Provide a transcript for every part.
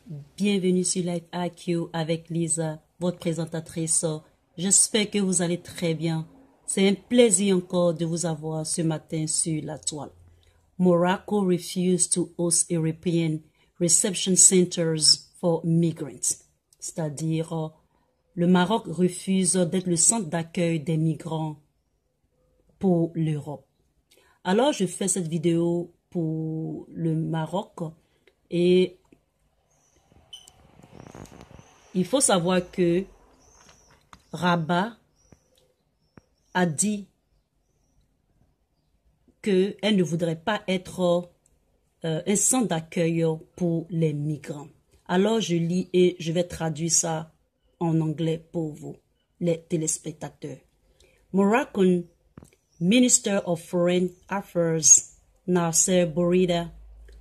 Bienvenue sur Life IQ avec Lisa, votre présentatrice. J'espère que vous allez très bien. C'est un plaisir encore de vous avoir ce matin sur la toile. Morocco refused to host European reception centers for migrants. C'est-à-dire, le Maroc refuse d'être le centre d'accueil des migrants pour l'Europe. Alors, je fais cette vidéo pour le Maroc et il faut savoir que Rabat a dit qu'elle ne voudrait pas être un centre d'accueil pour les migrants. Alors, je lis et je vais traduire ça en anglais pour vous, les téléspectateurs. Moroccan Minister of Foreign Affairs Nasser Bourita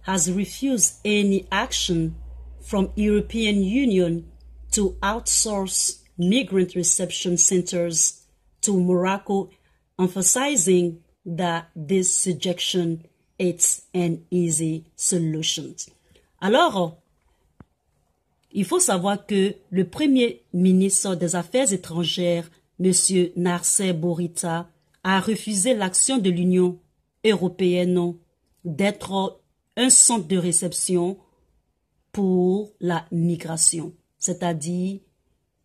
has refused any action from European Union to outsource migrant reception centers to Morocco, emphasizing that this suggestion is an easy solution. Alors, il faut savoir que le Premier ministre des Affaires étrangères, M. Nasser Bourita, a refusé l'action de l'Union européenne d'être un centre de réception pour la migration. C'est-à-dire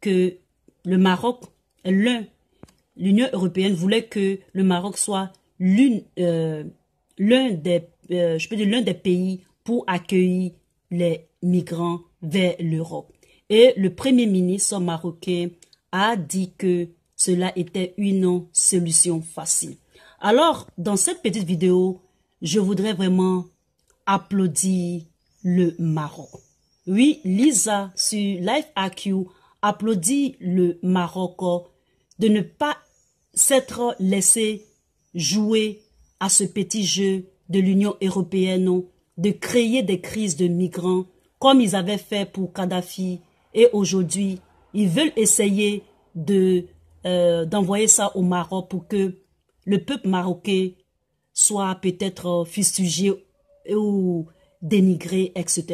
que le Maroc, l'Union européenne voulait que le Maroc soit l'un des pays pour accueillir les migrants vers l'Europe. Et le Premier ministre marocain a dit que cela était une solution facile. Alors, dans cette petite vidéo, je voudrais vraiment applaudir le Maroc. Oui, Lisa sur Life IQ applaudit le Maroc de ne pas s'être laissé jouer à ce petit jeu de l'Union européenne, de créer des crises de migrants comme ils avaient fait pour Kadhafi, et aujourd'hui, ils veulent essayer d'envoyer ça au Maroc pour que le peuple marocain soit peut-être fustigé ou dénigré, etc.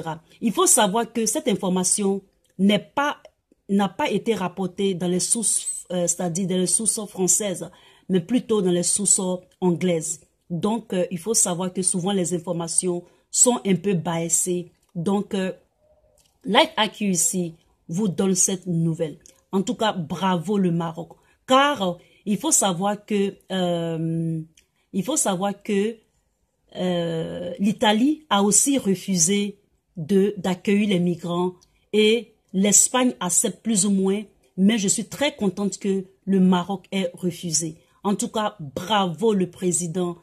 Il faut savoir que cette information n'a pas été rapportée dans les sources, c'est-à-dire dans les sources françaises, mais plutôt dans les sources anglaises. Donc, il faut savoir que souvent les informations sont un peu biaisées. Donc, Life IQ ici vous donne cette nouvelle. En tout cas, bravo le Maroc. Car il faut savoir que l'Italie a aussi refusé d'accueillir les migrants et l'Espagne accepte plus ou moins, mais je suis très contente que le Maroc ait refusé. En tout cas, bravo le président,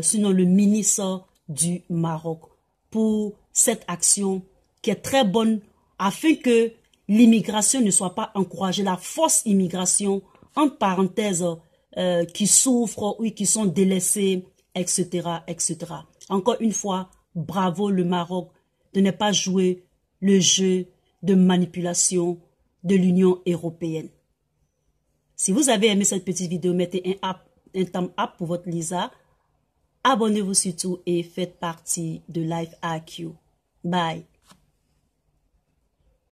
sinon le ministre du Maroc pour cette action qui est très bonne afin que l'immigration ne soit pas encouragée, la fausse immigration, entre parenthèses, qui souffrent ou qui sont délaissés, etc., etc. Encore une fois, bravo le Maroc de ne pas jouer le jeu de manipulation de l'Union européenne. Si vous avez aimé cette petite vidéo, mettez un thumb up pour votre Lisa. Abonnez-vous surtout et faites partie de Life IQ. Bye.